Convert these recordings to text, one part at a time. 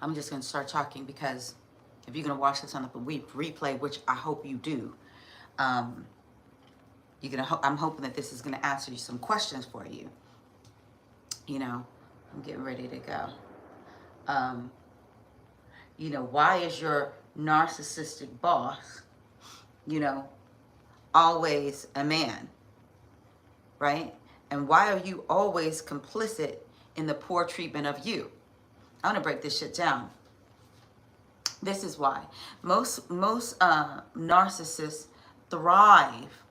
I'm just going to start talking because if you're going to watch this on the replay, which I hope you do, um, I'm hoping that this is going to answer you some questions for you. You know, I'm getting ready to go. You know, why is your narcissistic boss, you know, always a man, right? And why are you always complicit in the poor treatment of you? I'm gonna break this shit down. This is why most narcissists thrive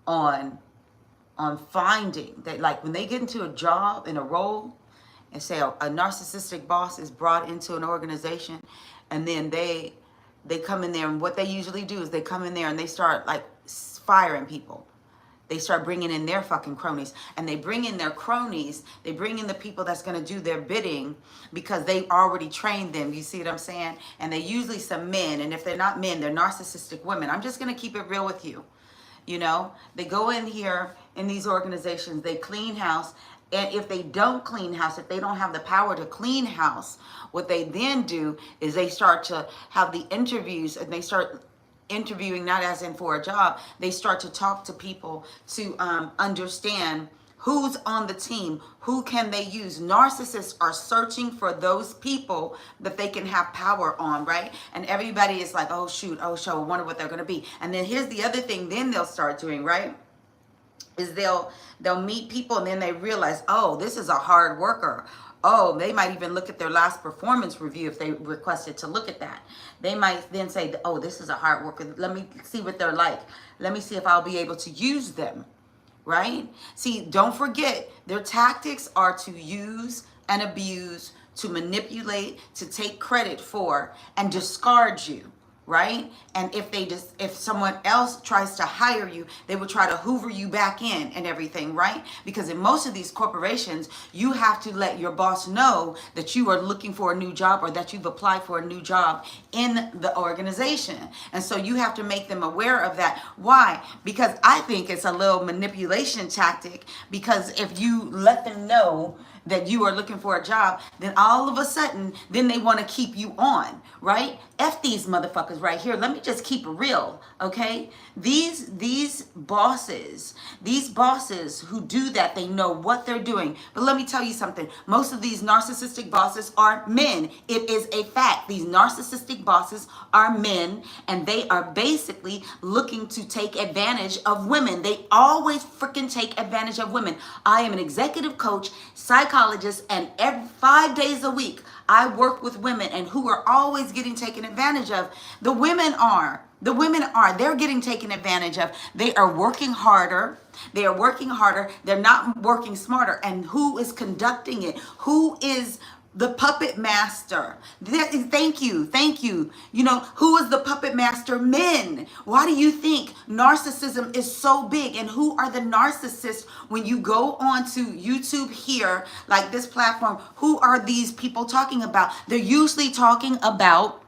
on finding that, like, when they get into a job, in a role, and say a narcissistic boss is brought into an organization, and then they come in there, and what they usually do is they come in there and they start like firing people. They start bringing in their fucking cronies, and they bring in their cronies. They bring in the people that's going to do their bidding because they've already trained them. You see what I'm saying? And they usually some men, and if they're not men, they're narcissistic women. I'm just going to keep it real with you. You know, they go in here in these organizations, they clean house. And if they don't clean house, if they don't have the power to clean house, what they then do is they start to have the interviews, and they start interviewing, not as in for a job. They start to talk to people to understand who's on the team, who can they use. Narcissists are searching for those people that they can have power on, right? And everybody is like, oh shoot, oh show, I wonder what they're gonna be. And then here's the other thing then they'll start doing, right? Is they'll meet people, and then they realize, oh, this is a hard worker. Oh, they might even look at their last performance review if they requested to look at that. They might then say, oh, this is a hard worker. Let me see what they're like. Let me see if I'll be able to use them, right? See, don't forget, their tactics are to use and abuse, to manipulate, to take credit for, and discard you. Right? And if someone else tries to hire you, they will try to hoover you back in and everything, right? Because in most of these corporations, you have to let your boss know that you are looking for a new job, or that you've applied for a new job in the organization. And so you have to make them aware of that. Why? Because I think it's a little manipulation tactic, because if you let them know that you are looking for a job, then all of a sudden, then they want to keep you on, right? F these motherfuckers right here. Let me just keep it real, okay? These bosses who do that, they know what they're doing. But let me tell you something. Most of these narcissistic bosses are men. It is a fact. These narcissistic bosses are men, and they are basically looking to take advantage of women. They always freaking take advantage of women. I am an executive coach, psychologist, and every 5 days a week, I work with women, and who are always getting taken advantage of. The women are. They're getting taken advantage of. They are working harder. They're not working smarter. And who is conducting it? Who is the puppet master? Thank you. You know, who is the puppet master? Men. Why do you think narcissism is so big? And who are the narcissists? When you go on to YouTube here, like this platform, who are these people talking about? They're usually talking about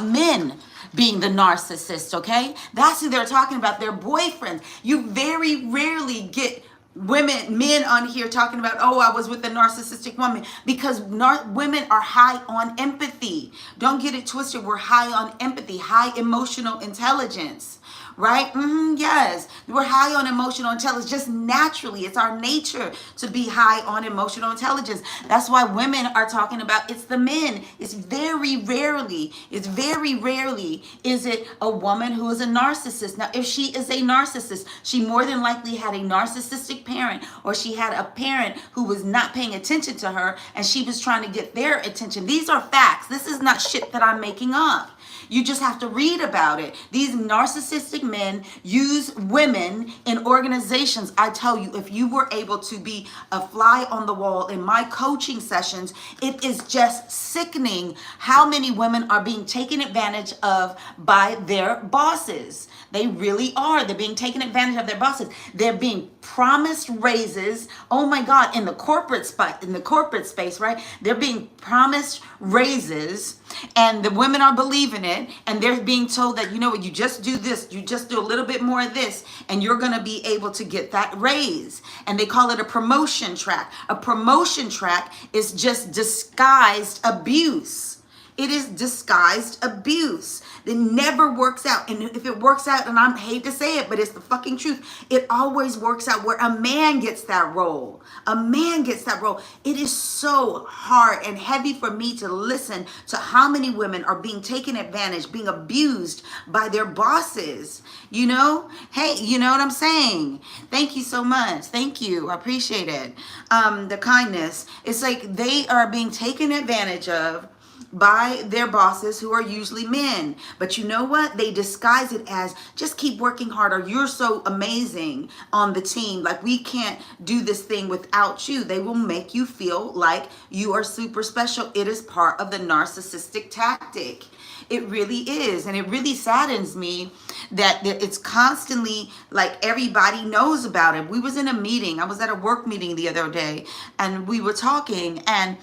men being the narcissist, okay? That's who they're talking about, their boyfriends. You very rarely get men on here talking about, oh, I was with a narcissistic woman, because women are high on empathy. Don't get it twisted. We're high on empathy, high emotional intelligence. Right? Yes. We're high on emotional intelligence. Just naturally, it's our nature to be high on emotional intelligence. That's why women are talking about it's the men. It's very rarely is it a woman who is a narcissist. Now, if she is a narcissist, she more than likely had a narcissistic parent, or she had a parent who was not paying attention to her, and she was trying to get their attention. These are facts. This is not shit that I'm making up. You just have to read about it. These narcissistic men use women in organizations. I tell you, if you were able to be a fly on the wall in my coaching sessions, it is just sickening how many women are being taken advantage of by their bosses. They really are. They're being taken advantage of their bosses. They're being promised raises. Oh my God, in the corporate space, right? They're being promised raises And the women are believing it, and they're being told that, you know what, you just do this, you just do a little bit more of this, and you're going to be able to get that raise. And they call it a promotion track. A promotion track is just disguised abuse. It is disguised abuse. It never works out. And if it works out, and I hate to say it, but it's the fucking truth, it always works out where a man gets that role. A man gets that role. It is so hard and heavy for me to listen to how many women are being taken advantage, being abused by their bosses. You know? Hey, you know what I'm saying? Thank you so much. Thank you. I appreciate it. The kindness. It's like they are being taken advantage of by their bosses, who are usually men. But you know what? They disguise it as, just keep working harder. You're so amazing on the team. Like, we can't do this thing without you. They will make you feel like you are super special. It is part of the narcissistic tactic. It really is. And it really saddens me that it's constantly like everybody knows about it. We was in a meeting. I was at a work meeting the other day, and we were talking, and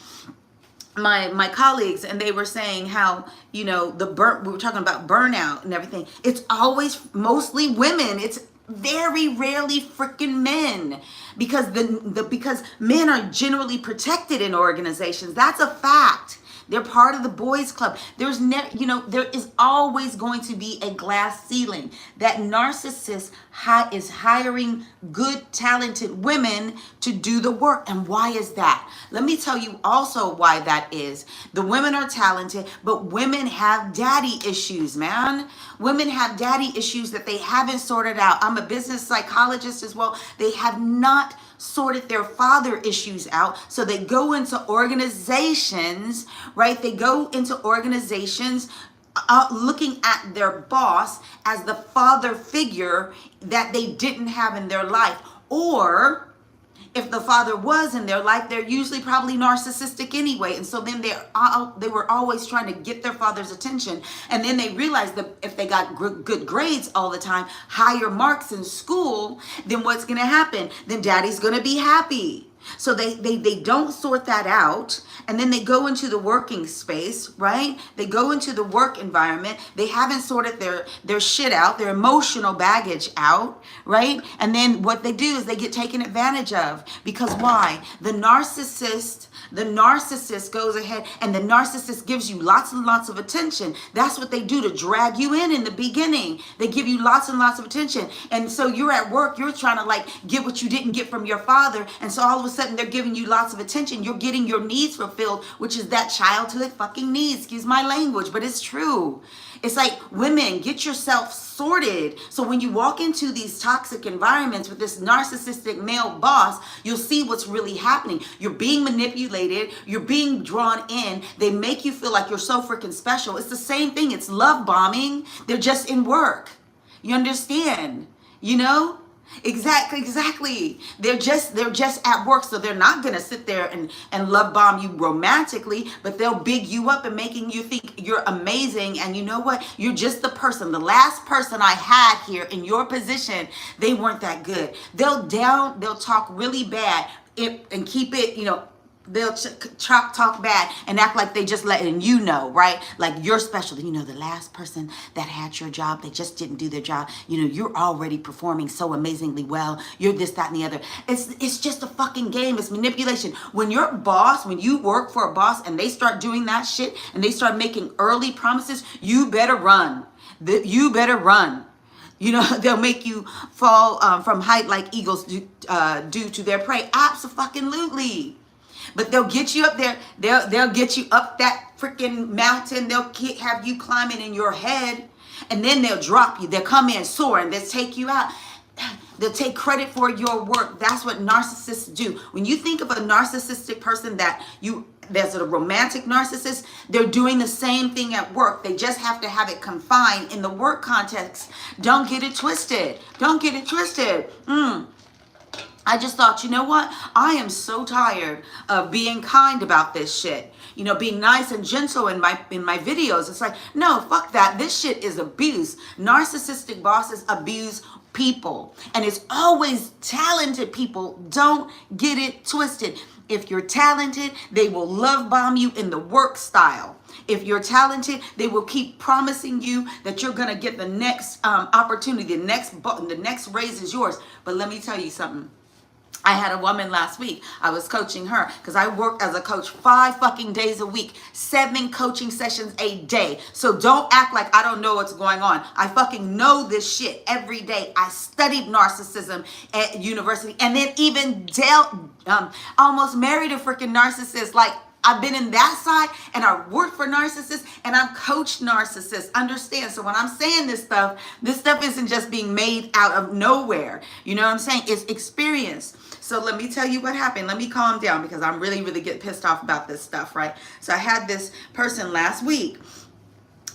my colleagues, and they were saying how, you know, we were talking about burnout and everything. It's always mostly women. It's very rarely freaking men, because because men are generally protected in organizations. That's a fact. They're part of the boys club. There's never, you know, there is always going to be a glass ceiling. That narcissist is hiring good, talented women to do the work. And why is that? Let me tell you also why that is. The women are talented, but women have daddy issues, man. Women have daddy issues that they haven't sorted out. I'm a business psychologist as well. They have not sorted their father issues out. So they go into organizations, right? They go into organizations looking at their boss as the father figure that they didn't have in their life. Or if the father was in their life, they're usually probably narcissistic anyway. And so then they were always trying to get their father's attention. And then they realized that if they got good grades all the time, higher marks in school, then what's going to happen? Then daddy's going to be happy. So they don't sort that out, and then they go into the working space, right? They go into the work environment. They haven't sorted their shit out, their emotional baggage out, right? And then what they do is they get taken advantage of. Because why? The narcissist goes ahead, and the narcissist gives you lots and lots of attention. That's what they do to drag you in the beginning. They give you lots and lots of attention. And so you're at work, you're trying to like get what you didn't get from your father. And so all of a sudden they're giving you lots of attention. You're getting your needs fulfilled, which is that childhood fucking needs. Excuse my language, but it's true. It's like, women, get yourself sorted. So when you walk into these toxic environments with this narcissistic male boss, you'll see what's really happening. You're being manipulated. You're being drawn in. They make you feel like you're so freaking special. It's the same thing. It's love bombing. They're just in work. You understand? You know? Exactly. They're just at work, so they're not gonna sit there and love bomb you romantically, but they'll big you up and making you think you're amazing. And you know what? You're just the last person I had here in your position. They weren't that good. They'll talk really bad and keep it, you know. They'll talk bad and act like they just letting you know, right? Like you're special. You know, the last person that had your job, they just didn't do their job. You know, you're already performing so amazingly well. You're this, that, and the other. It's just a fucking game. It's manipulation. When you work for a boss and they start doing that shit and they start making early promises, you better run. You better run. You know, they'll make you fall from height like eagles due to their prey. Absolutely. But they'll get you up there. They'll get you up that freaking mountain. They'll have you climbing in your head. And then they'll drop you. They'll come in soaring. They'll take you out. They'll take credit for your work. That's what narcissists do. When you think of a narcissistic person there's a romantic narcissist, they're doing the same thing at work. They just have to have it confined in the work context. Don't get it twisted. Don't get it twisted. I just thought, you know what? I am so tired of being kind about this shit. You know, being nice and gentle in my videos. It's like, no, fuck that. This shit is abuse. Narcissistic bosses abuse people. And it's always talented people. Don't get it twisted. If you're talented, they will love bomb you in the work style. If you're talented, they will keep promising you that you're going to get the next opportunity, the next raise is yours. But let me tell you something. I had a woman last week. I was coaching her because I work as a coach 5 fucking days a week, 7 coaching sessions a day. So don't act like I don't know what's going on. I fucking know this shit every day. I studied narcissism at university and then even almost married a freaking narcissist. Like, I've been in that side and I worked for narcissists and I've coached narcissists. Understand? So when I'm saying this stuff isn't just being made out of nowhere. You know what I'm saying? It's experience. So let me tell you what happened. Let me calm down because I'm really getting pissed off about this stuff, right? So I had this person last week.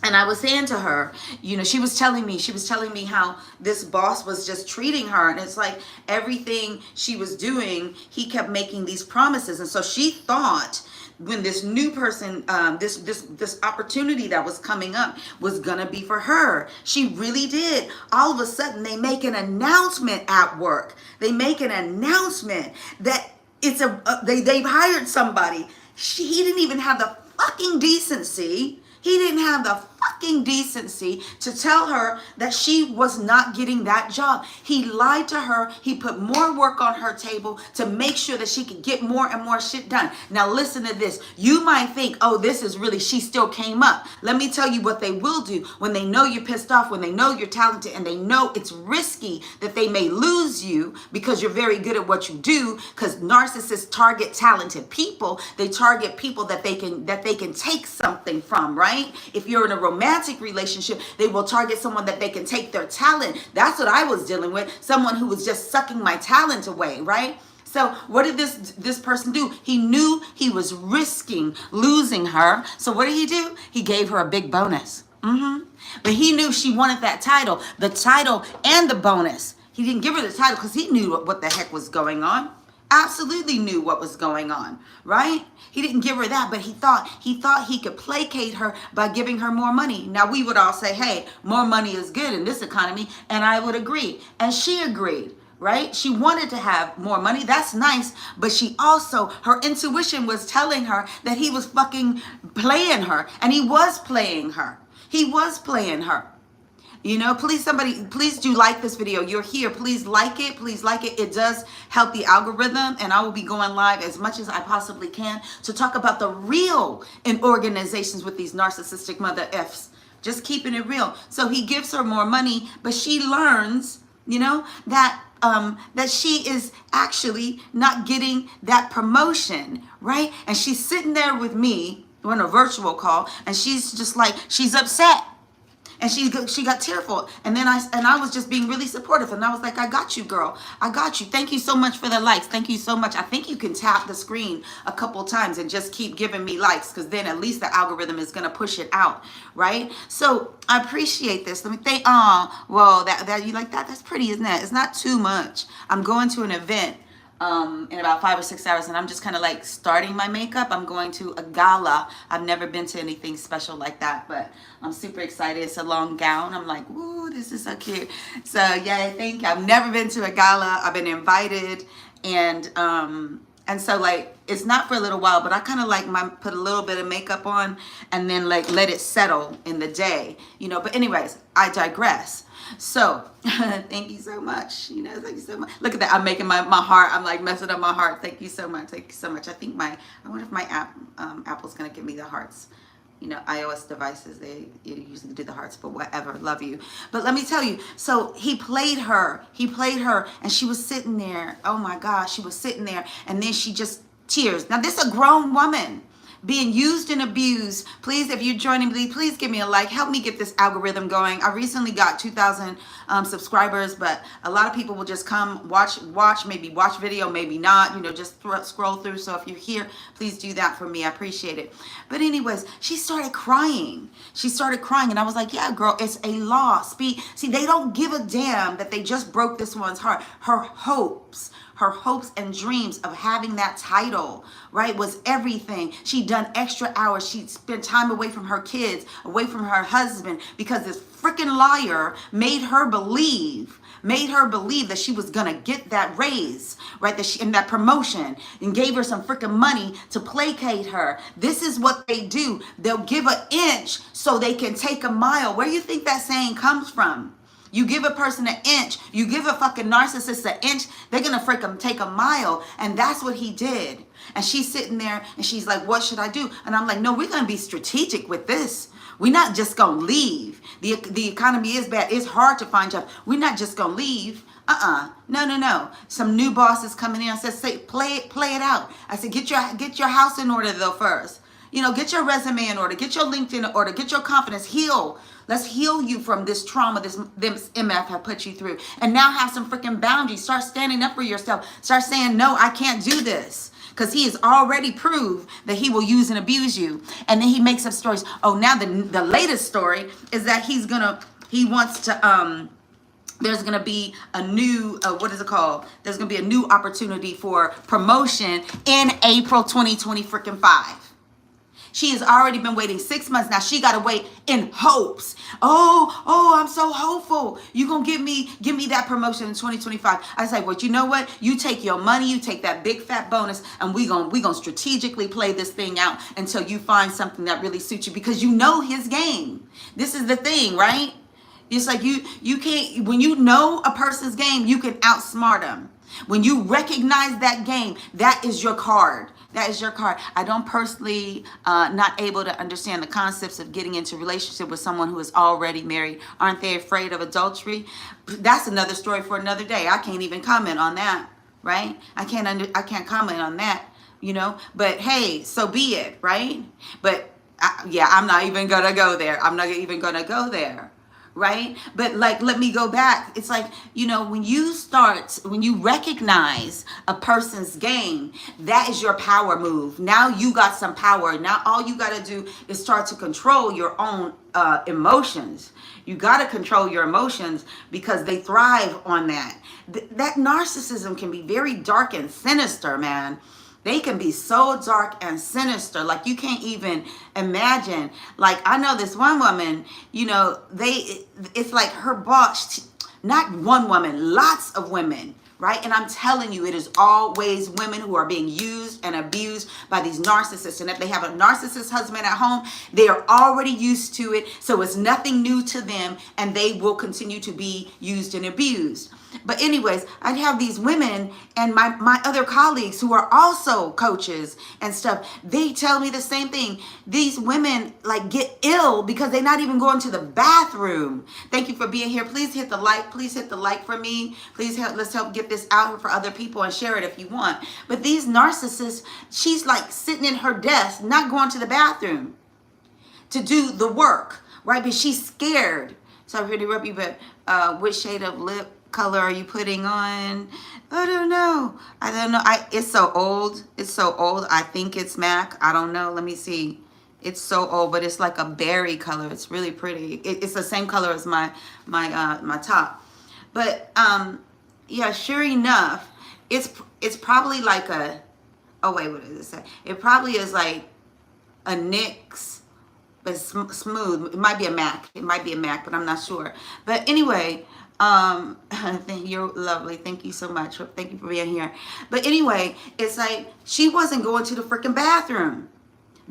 And I was saying to her, you know, she was telling me how this boss was just treating her. And it's like everything she was doing, he kept making these promises. And so she thought when this new person, this opportunity that was coming up was gonna be for her. She really did. All of a sudden, they make an announcement at work. They make an announcement that it's they've hired somebody. He didn't even have the fucking decency. He didn't have the fucking decency to tell her that she was not getting that job. He lied to her. He put more work on her table to make sure that she could get more and more shit done. Now listen to this. You might think, oh, this is really, she still came up. Let me tell you what they will do when they know you're pissed off, when they know you're talented, and they know it's risky that they may lose you because you're very good at what you do, because narcissists target talented people. They target people that they can take something from, right? If you're in a romantic relationship, they will target someone that they can take their talent. That's what I was dealing with. Someone who was just sucking my talent away, right? So what did this person do? He knew he was risking losing her. So what did he do? He gave her a big bonus. But he knew she wanted that title, the title and the bonus. He didn't give her the title because he knew what the heck was going on. Absolutely knew what was going on, right? He didn't give her that, but he thought he could placate her by giving her more money. Now we would all say, hey, more money is good in this economy, and I would agree. And she agreed, right? She wanted to have more money. That's nice, but she also, her intuition was telling her that he was fucking playing her, and he was playing her. He was playing her. You know, please do like this video. You're here. Please like it. Please like it. It does help the algorithm. And I will be going live as much as I possibly can to talk about the real in organizations with these narcissistic mother Fs. Just keeping it real. So he gives her more money, but she learns, you know, that she is actually not getting that promotion, right? And she's sitting there with me on a virtual call, and she's just like, she's upset. And she got tearful. And then I was just being really supportive. And I was like, I got you, girl. I got you. Thank you so much for the likes. Thank you so much. I think you can tap the screen a couple times and just keep giving me likes, because then at least the algorithm is going to push it out, right? So I appreciate this. Let me think. Oh, well, that you like that? That's pretty, isn't it? It's not too much. I'm going to an event in about 5 or 6 hours, and I'm just kind of like starting my makeup. I'm going to a gala. I've never been to anything special like that, but I'm super excited. It's a long gown. I'm like, ooh, this is so cute. So yeah, thank you. I've never been to a gala. I've been invited, and so like, it's not for a little while, but I kind of like put a little bit of makeup on and then like let it settle in the day, you know. But anyways, I digress. So thank you so much. You know, thank you so much. Look at that. I'm making my heart. I'm like messing up my heart. Thank you so much. Thank you so much. I wonder if my Apple's going to give me the hearts. You know, iOS devices, they usually do the hearts, but whatever. Love you. But let me tell you, so he played her, and she was sitting there. Oh my gosh, she was sitting there, and then she just tears. Now this is a grown woman being used and abused. Please, if you're joining me, please give me a like. Help me get this algorithm going. I recently got 2,000 subscribers, but a lot of people will just come watch, maybe watch video, maybe not, you know, just scroll through. So if you're here, please do that for me. I appreciate it. But anyways, she started crying. And I was like, yeah, girl, it's a loss. See, they don't give a damn that they just broke this one's heart. Her hopes and dreams of having that title, right, was everything. She'd done extra hours. She'd spent time away from her kids, away from her husband, because this freaking liar made her believe made her believe that she was gonna get that raise, right? That she in that promotion, and gave her some freaking money to placate her. This is what they do. They'll give an inch so they can take a mile. Where do you think that saying comes from? You give a person an inch, you give a fucking narcissist an inch, they're gonna freaking take a mile. And that's what he did. And she's sitting there and she's like, what should I do? And I'm like, no, we're gonna be strategic with this. We're not just gonna leave. The economy is bad. It's hard to find jobs. We're not just gonna leave. No. Some new bosses coming in and says, say, play it out. I said, get your house in order though first. You know, get your resume in order, get your LinkedIn in order, get your confidence, heal. Let's heal you from this trauma this MF have put you through. And now have some freaking boundaries. Start standing up for yourself. Start saying, no, I can't do this. Because he has already proved that he will use and abuse you. And then he makes up stories. Oh, now the latest story is that he wants to, there's going to be a new, what is it called? There's going to be a new opportunity for promotion in April 2025. She has already been waiting 6 months. Now she got to wait in hopes. Oh, I'm so hopeful. You going to give me that promotion in 2025. I say, well, you know what? You take your money, you take that big fat bonus, and we going to strategically play this thing out until you find something that really suits you, because you know his game. This is the thing, right? It's like you can't, when you know a person's game, you can outsmart them. When you recognize that game, that is your card. That is your card. I don't personally not able to understand the concepts of getting into a relationship with someone who is already married. Aren't they afraid of adultery? That's another story for another day. I can't even comment on that, right? I can't comment on that, you know. But hey, so be it, right? But I'm not even gonna go there. I'm not even gonna go there. Right? But like, let me go back. It's like, you know, when you recognize a person's game, that is your power move. Now you got some power. Now all you got to do is start to control your own emotions. You got to control your emotions because they thrive on that. That narcissism can be very dark and sinister, man. They can be so dark and sinister, like you can't even imagine. Like, I know this one woman, you know, it's like her boss, not one woman, lots of women, right? And I'm telling you, it is always women who are being used and abused by these narcissists. And if they have a narcissist husband at home, they are already used to it. So it's nothing new to them, and they will continue to be used and abused. But anyways, I'd have these women and my other colleagues who are also coaches and stuff. They tell me the same thing. These women like get ill because they're not even going to the bathroom. Thank you for being here. Please hit the like. Please hit the like for me. Please let's help get this out here for other people, and share it if you want. But these narcissists, she's like sitting in her desk, not going to the bathroom to do the work, right? But she's scared. So I'm here to rub you, but which shade of lip color are you putting on? I don't know. It's so old. I think it's MAC. I don't know. Let me see. It's so old, but it's like a berry color. It's really pretty. It's the same color as my top. But yeah, sure enough, it's probably like a, oh wait, what does it say? It probably is like a NYX, but smooth. It might be a MAC. But I'm not sure. But anyway, you're lovely. Thank you so much. Thank you for being here. But anyway, it's like she wasn't going to the freaking bathroom.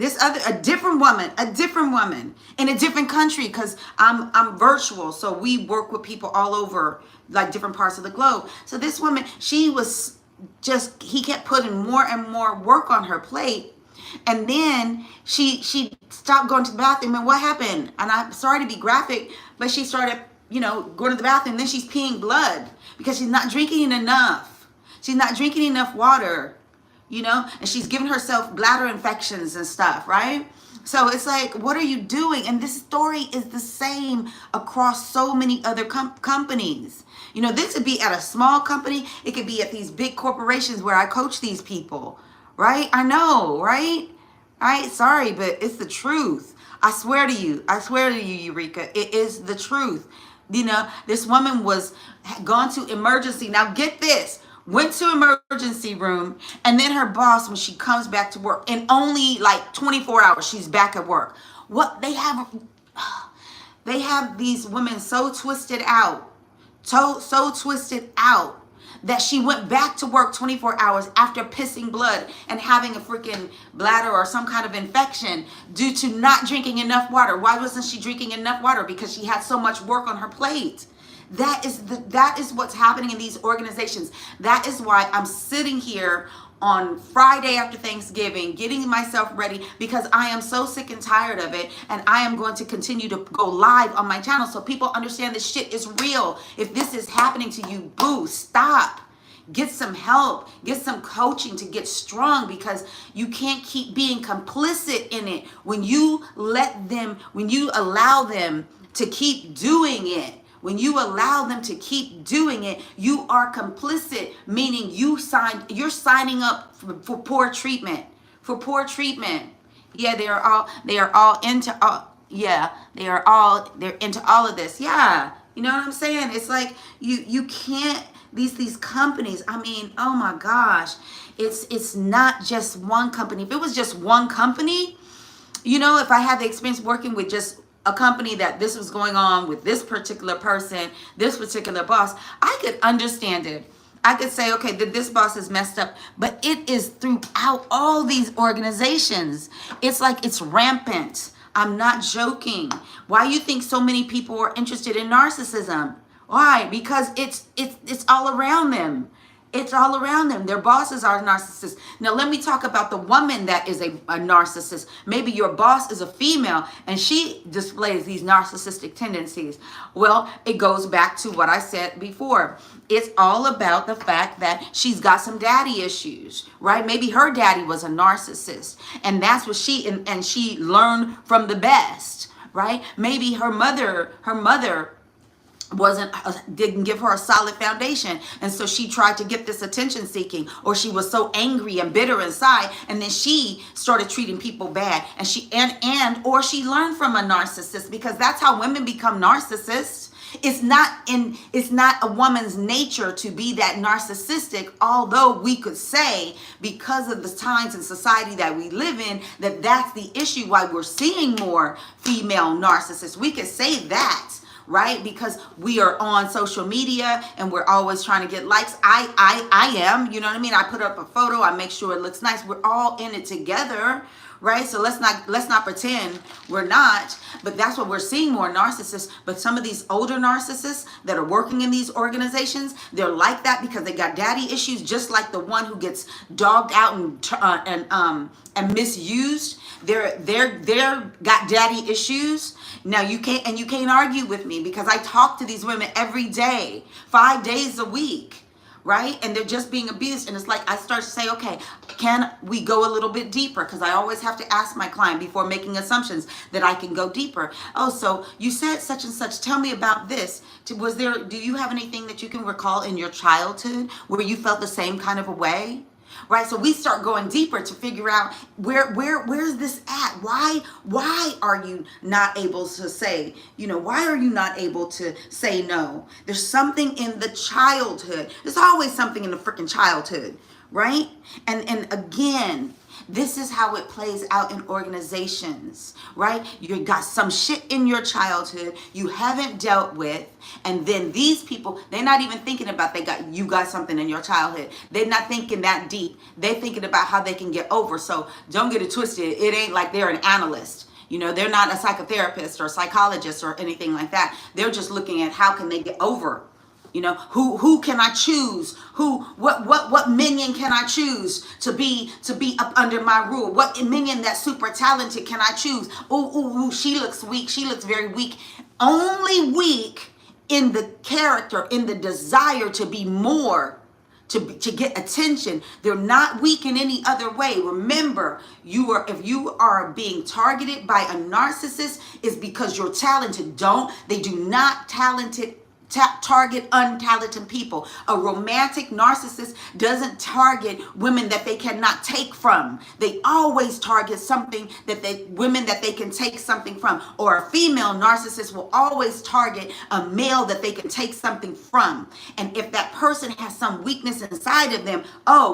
A different woman in a different country, because I'm virtual, so we work with people all over, like different parts of the globe. So this woman, he kept putting more and more work on her plate. And then she stopped going to the bathroom. And what happened? And I'm sorry to be graphic, but she started, going to the bathroom. Then she's peeing blood because she's not drinking enough. She's not drinking enough water, and she's giving herself bladder infections and stuff, right? So it's like, what are you doing? And this story is the same across so many other companies. This would be at a small company. It could be at these big corporations where I coach these people, right? I know, right? Sorry, but it's the truth. I swear to you, Eureka, it is the truth. This woman was gone to emergency. Now get this, went to emergency room, and then her boss, when she comes back to work, in only like 24 hours, she's back at work. What they have these women so twisted out so twisted out that she went back to work 24 hours after pissing blood and having a freaking bladder or some kind of infection due to not drinking enough water. Why wasn't she drinking enough water? Because she had so much work on her plate. That is what's happening in these organizations. That is why I'm sitting here on Friday after Thanksgiving, getting myself ready, because I am so sick and tired of it. And I am going to continue to go live on my channel so people understand this shit is real. If this is happening to you, boo, stop. Get some help, get some coaching to get strong, because you can't keep being complicit in it. When you allow them to keep doing it, when you allow them to keep doing it, you are complicit, meaning you're signing up for poor treatment, for poor treatment. Yeah, they are all into they're into all of this. Yeah. You know what I'm saying? It's like you can't, these companies, I mean, oh my gosh, it's not just one company. If it was just one company, if I had the experience working with just a company that this was going on with this particular person, this particular boss, I could understand it. I could say, okay, this boss is messed up, but it is throughout all these organizations. It's like it's rampant. I'm not joking. Why you think so many people are interested in narcissism? Why? Because it's all around them. It's all around them. Their bosses are narcissists. Now, let me talk about the woman that is a narcissist. Maybe your boss is a female and she displays these narcissistic tendencies. Well, it goes back to what I said before. It's all about the fact that she's got some daddy issues, right? Maybe her daddy was a narcissist, and that's what and she learned from the best, right? Maybe her mother didn't give her a solid foundation, and so she tried to get this attention seeking, or she was so angry and bitter inside, and then she started treating people bad, and or she learned from a narcissist, because that's how women become narcissists. It's not a woman's nature to be that narcissistic, although we could say, because of the times and society that we live in, that's the issue why we're seeing more female narcissists. We could say that, right? Because we are on social media and we're always trying to get likes. I am, you know what I mean? I put up a photo, I make sure it looks nice. We're all in it together, right? So let's not pretend we're not. But that's what we're seeing, more narcissists. But some of these older narcissists that are working in these organizations, they're like that because they got daddy issues, just like the one who gets dogged out and misused. They're got daddy issues. Now you can't argue with me, because I talk to these women every day, 5 days a week, right? And they're just being abused. And it's like I start to say, okay, can we go a little bit deeper? Because I always have to ask my client before making assumptions that I can go deeper. Oh, so you said such and such. Tell me about this. Do you have anything that you can recall in your childhood where you felt the same kind of a way? Right, so we start going deeper to figure out where's this at? Why are you not able to say, why are you not able to say no? There's something in the childhood. There's always something in the freaking childhood, right? And again, this is how it plays out in organizations, right? You got some shit in your childhood you haven't dealt with, and then these people, they're not even thinking about you got something in your childhood. They're not thinking that deep. They're thinking about how they can get over. So don't get it twisted. It ain't like they're an analyst. They're not a psychotherapist or psychologist or anything like that. They're just looking at how can they get over. Who can I choose? What minion can I choose to be up under my rule? What minion that's super talented can I choose? Ooh, she looks weak. She looks very weak. Only weak in the character, in the desire to be more, to get attention. They're not weak in any other way. Remember, if you are being targeted by a narcissist, it's because you're talented. They do not target untalented people. A romantic narcissist doesn't target women that they cannot take from. They always target women that they can take something from. Or a female narcissist will always target a male that they can take something from. And if that person has some weakness inside of them,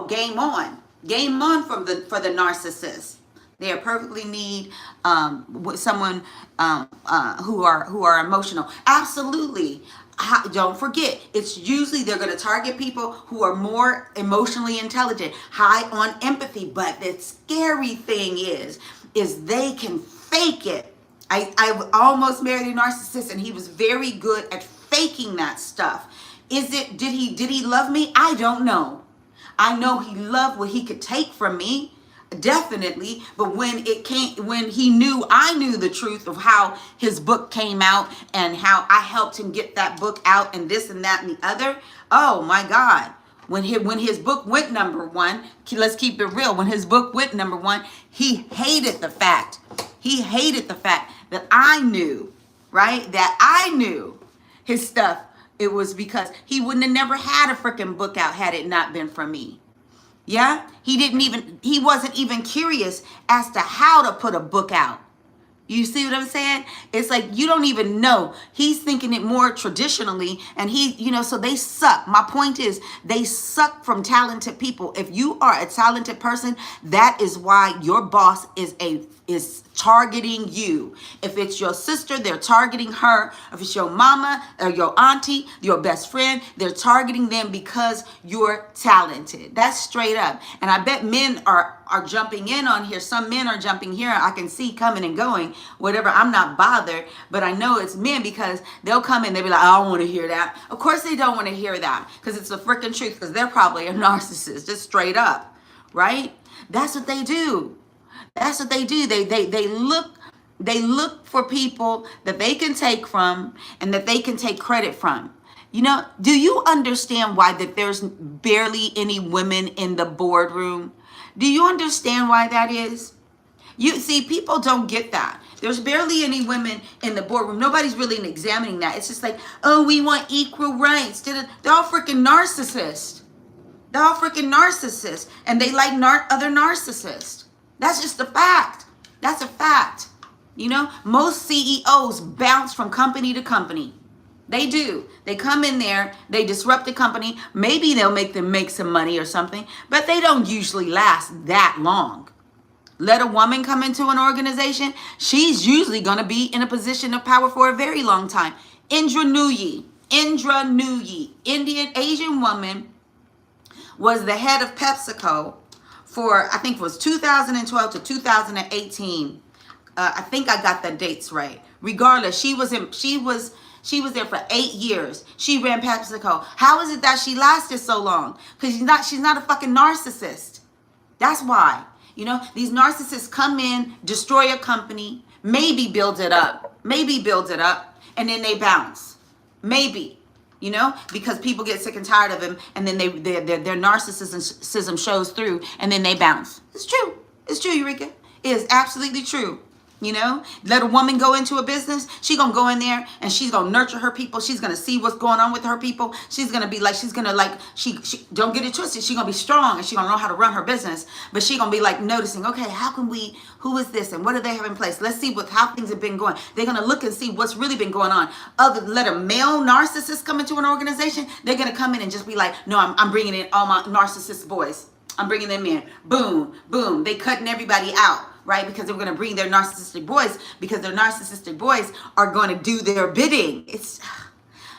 game on. Game on for the narcissist. They perfectly need someone who are emotional. Absolutely. Don't forget, it's usually they're going to target people who are more emotionally intelligent, high on empathy. But the scary thing is they can fake it. I almost married a narcissist, and he was very good at faking that stuff. Did he love me? I don't know. I know he loved what he could take from me. Definitely. But when I knew the truth of how his book came out and how I helped him get that book out and this and that and the other. Oh my God. When his book went number one, let's keep it real. When his book went number one, he hated the fact that I knew, right? That I knew his stuff. It was because he wouldn't have never had a freaking book out had it not been for me. Yeah, he wasn't even curious as to how to put a book out. You see what I'm saying? It's like you don't even know. He's thinking it more traditionally, and so they suck. My point is they suck from talented people. If you are a talented person, that is why your boss is targeting you. If it's your sister, they're targeting her. If it's your mama or your auntie, your best friend, they're targeting them because you're talented. That's straight up. And I bet men are jumping in on here. Some men are jumping here. I can see coming and going, whatever. I'm not bothered, but I know it's men because they'll come in, they'll be like, I don't want to hear that. Of course they don't want to hear that because it's the freaking truth, because they're probably a narcissist, just straight up, right? That's what they do. That's what they do. They look for people that they can take from and that they can take credit from. Do you understand why that there's barely any women in the boardroom? Do you understand why that is? You see, people don't get that. There's barely any women in the boardroom. Nobody's really examining that. It's just like, oh, we want equal rights. They're all freaking narcissists. They're all freaking narcissists. And they like other narcissists. That's just a fact. That's a fact. Most CEOs bounce from company to company. They do. They come in there, they disrupt the company. Maybe they'll make them make some money or something, but they don't usually last that long. Let a woman come into an organization, she's usually going to be in a position of power for a very long time. Indra Nooyi, Indian Asian woman, was the head of PepsiCo for, I think it was 2012 to 2018. I think I got the dates right. Regardless, she was there for 8 years. She ran PepsiCo. How is it that she lasted so long? Because she's not a fucking narcissist. That's why. These narcissists come in, destroy a company, maybe build it up, and then they bounce. Maybe. Because people get sick and tired of them, and then their narcissism shows through, and then they bounce. It's true. It's true, Eureka. It is absolutely true. Let a woman go into a business. She's going to go in there and she's going to nurture her people. She's going to see what's going on with her people. She's going to be like, she don't get it twisted. She's going to be strong and she's going to know how to run her business. But she's going to be like noticing, okay, who is this and what do they have in place? Let's see how things have been going. They're going to look and see what's really been going on. Let a male narcissist come into an organization. They're going to come in and just be like, no, I'm bringing in all my narcissist boys. I'm bringing them in. Boom, boom. They cutting everybody out. Right? Because they're going to bring their narcissistic boys, because their narcissistic boys are going to do their bidding.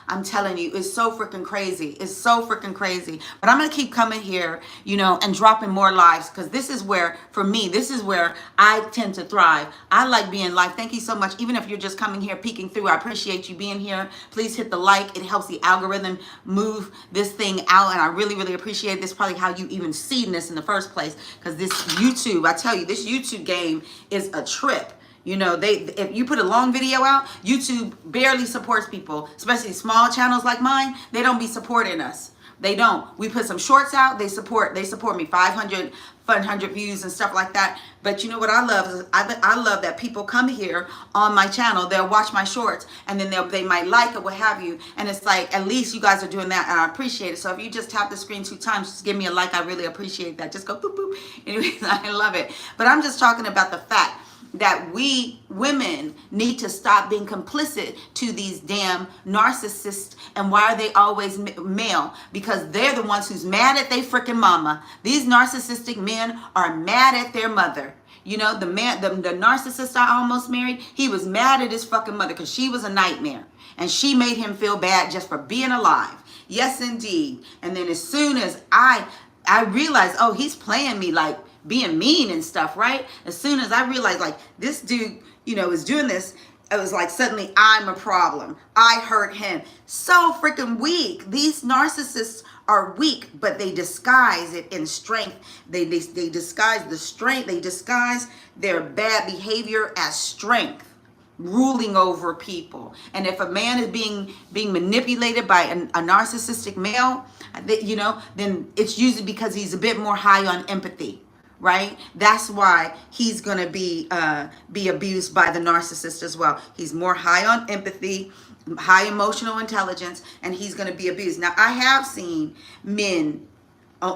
I'm telling you, it's so freaking crazy. It's so freaking crazy. But I'm going to keep coming here, and dropping more lives, because this is where, for me, this is where I tend to thrive. I like being live. Thank you so much. Even if you're just coming here, peeking through, I appreciate you being here. Please hit the like. It helps the algorithm move this thing out, and I really, really appreciate this. Probably how you even seen this in the first place, because this YouTube, I tell you, this YouTube game is a trip. If you put a long video out, YouTube barely supports people, especially small channels like mine. They don't be supporting us. They don't. We put some shorts out. They support me, 500 views and stuff like that. But you know what I love is I love that people come here on my channel. They'll watch my shorts and then they might like it, what have you. And it's like, at least you guys are doing that, and I appreciate it. So if you just tap the screen 2 times, just give me a like. I really appreciate that. Just go boop boop. Anyways, I love it. But I'm just talking about the fact that we women need to stop being complicit to these damn narcissists. And why are they always male? Because they're the ones who's mad at their freaking mama. These narcissistic men are mad at their mother. You know, the man, the narcissist I almost married, he was mad at his fucking mother because she was a nightmare. And she made him feel bad just for being alive. Yes, indeed. And then as soon as I realized, oh, he's playing me, like being mean and stuff, right? As soon as I realized, like, this dude, you know, is doing this, it was like suddenly I'm a problem. I hurt him. So freaking weak. These narcissists are weak, but they disguise it in strength. They disguise the strength. They disguise their bad behavior as strength, ruling over people. And if a man is being manipulated by a narcissistic male, you know, then it's usually because he's a bit more high on empathy. Right? That's why he's going to be abused by the narcissist as well. He's more high on empathy, high emotional intelligence, and he's going to be abused. Now, I have seen men,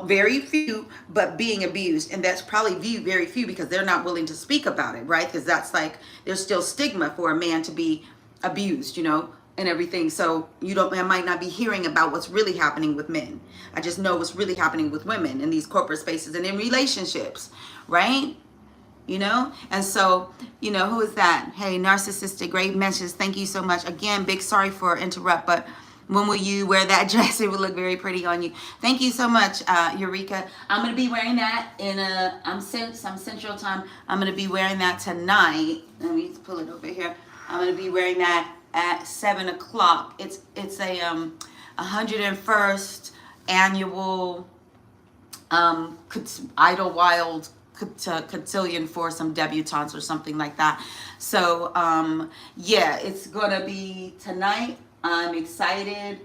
very few, but being abused, and that's probably very few because they're not willing to speak about it, right? Because that's like, there's still stigma for a man to be abused, you know, and everything. So I might not be hearing about what's really happening with men. I just know what's really happening with women in these corporate spaces and in relationships, right? You know, and so, you know, who is that? Hey, narcissistic, great messages. Thank you so much. Again, big sorry for interrupt, but when will you wear that dress? It would look very pretty on you. Thank you so much, Eureka. I'm going to be wearing that in some Central Time. I'm going to be wearing that tonight. Let me pull it over here. I'm going to be wearing that at 7 o'clock. It's a 101st annual Idlewild cotillion for some debutantes or something like that. So yeah, it's gonna be tonight. I'm excited.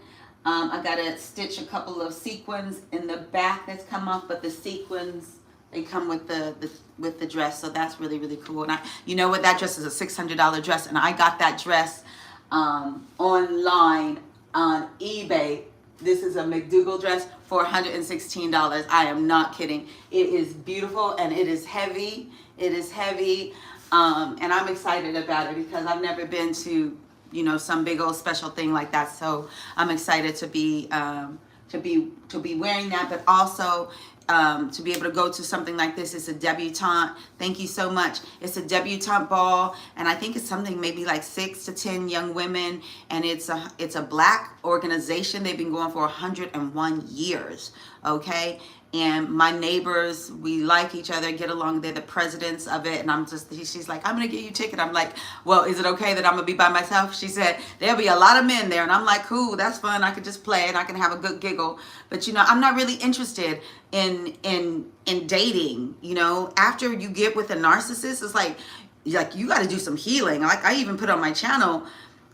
I gotta stitch a couple of sequins in the back that's come off, but the sequins, they come with the dress, so that's really, really cool. And you know what, that dress is a $600 dress, and I got that dress online on eBay. This is a McDougal dress for $116. I am not kidding. It is beautiful and it is heavy. It is heavy, and I'm excited about it because I've never been to, you know, some big old special thing like that. So I'm excited to be wearing that, but also to be able to go to something like this. It's a debutante. Thank you so much. It's a debutante ball, and I think it's something maybe like 6 to 10 young women, and it's a black organization. They've been going for 101 years. Okay. And my neighbors, we like each other, get along. They're the presidents of it. And she's like, I'm going to get you a ticket. I'm like, well, is it okay that I'm going to be by myself? She said, there'll be a lot of men there. And I'm like, cool, that's fun. I could just play and I can have a good giggle. But, you know, I'm not really interested in dating. You know, after you get with a narcissist, it's like you got to do some healing. Like I even put on my channel,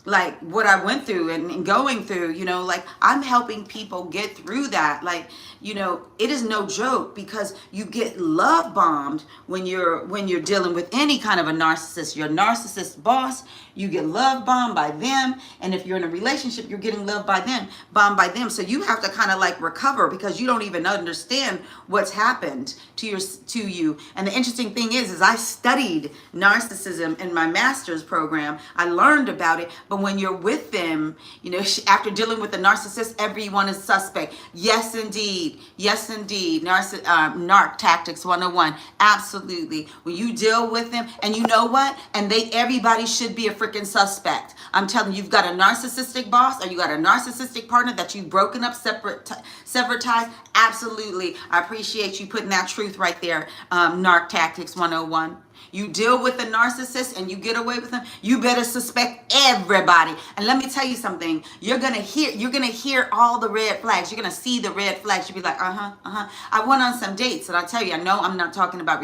like what I went through and going through, you know, like I'm helping people get through that. Like, you know, it is no joke because you get love bombed when you're dealing with any kind of a narcissist. Your narcissist boss, you get love bombed by them. And if you're in a relationship, you're getting love bombed by them. So you have to kind of like recover because you don't even understand what's happened to you. And the interesting thing is I studied narcissism in my master's program. I learned about it. But when you're with them, you know, after dealing with a narcissist, everyone is suspect. Yes, indeed. Yes, indeed. Narc Tactics 101. Absolutely. When you deal with them, and you know what? And everybody should be a freaking suspect. I'm telling you, you've got a narcissistic boss or you got a narcissistic partner that you've broken up, severed ties. Absolutely. I appreciate you putting that truth right there. Narc Tactics 101. You deal with a narcissist and you get away with them, you better suspect everybody. And let me tell you something. You're gonna hear all the red flags. You're gonna see the red flags. You'll be like, I went on some dates, and I tell you, I know I'm not talking about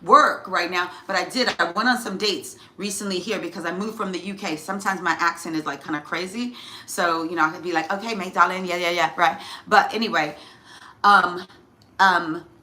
work right now, but I went on some dates recently here because I moved from the UK. Sometimes my accent is like kind of crazy. So, you know, I could be like, okay, mate, darling, yeah, right. But anyway, I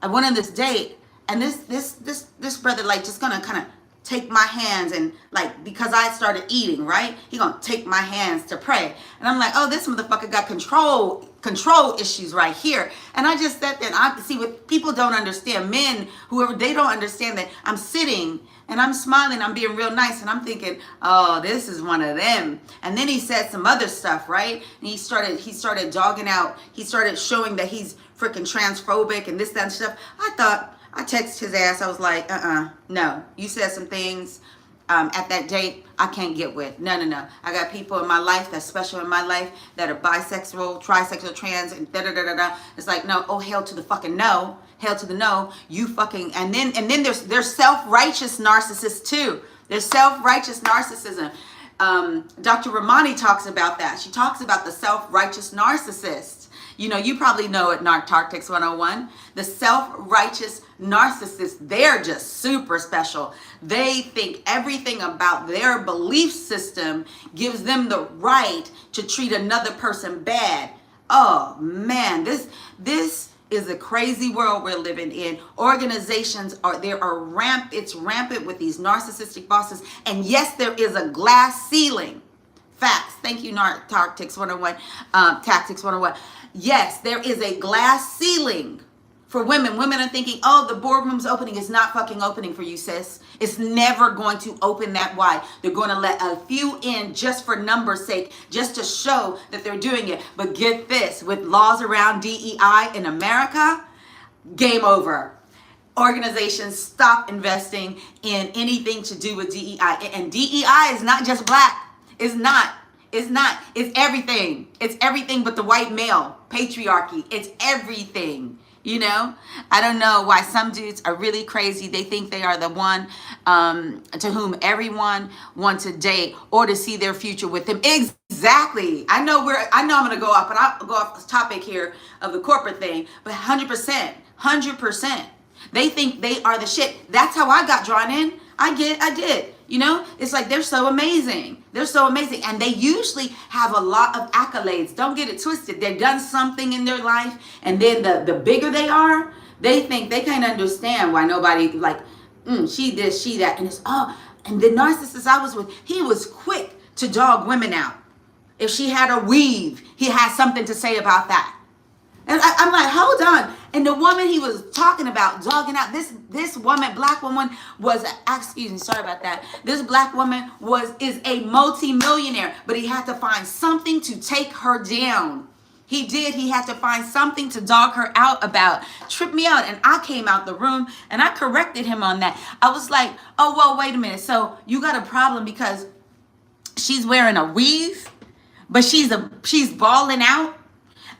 went on this date. And this brother like just gonna kind of take my hands and like, because I started eating, right? He gonna take my hands to pray. And I'm like, oh, this motherfucker got control issues right here. And I just sat there and I see what people don't understand. Men, whoever, they don't understand that I'm sitting and I'm smiling, I'm being real nice, and I'm thinking, oh, this is one of them. And then he said some other stuff, right? And he started dogging out. He started showing that he's freaking transphobic and this, that, and stuff. I thought, I texted his ass. I was like, no. You said some things at that date I can't get with. No. I got people in my life that's special in my life that are bisexual, trisexual, trans, and da-da-da-da-da. It's like, no, oh, hell to the fucking no. Hell to the no. You fucking, and then there's self-righteous narcissists too. There's self-righteous narcissism. Dr. Ramani talks about that. She talks about the self-righteous narcissist. You know, you probably know it, Narctartics 101. The self-righteous narcissists, they're just super special. They think everything about their belief system gives them the right to treat another person bad. Oh, man, this is a crazy world we're living in. Organizations it's rampant with these narcissistic bosses. And yes, there is a glass ceiling. Facts. Thank you, Tactics 101. Tactics 101. Yes, there is a glass ceiling for women. Women are thinking, oh, the boardroom's opening. Is not fucking opening for you, sis. It's never going to open that wide. They're going to let a few in just for numbers' sake, just to show that they're doing it. But get this, with laws around DEI in America, game over. Organizations stop investing in anything to do with DEI. And DEI is not just black. It's not. It's not. It's everything. It's everything but the white male patriarchy. It's everything. You know, I don't know why some dudes are really crazy. They think they are the one to whom everyone wants to date or to see their future with them. Exactly. I know I'm going to go up, and I'll go off this topic here of the corporate thing, but 100%. They think they are the shit. That's how I got drawn in. I did. You know, it's like they're so amazing. They're so amazing. And they usually have a lot of accolades. Don't get it twisted. They've done something in their life. And then the bigger they are, they think they can't understand why nobody like, she this, she that. And it's, and the narcissist I was with, he was quick to dog women out. If she had a weave, he had something to say about that. And I'm like, hold on. And the woman he was talking about, dogging out, this woman, black woman, was, excuse me, sorry about that. This black woman is a multi-millionaire, but he had to find something to take her down. He did. He had to find something to dog her out about. Tripped me out. And I came out the room and I corrected him on that. I was like, oh, well, wait a minute. So you got a problem because she's wearing a weave, but she's balling out?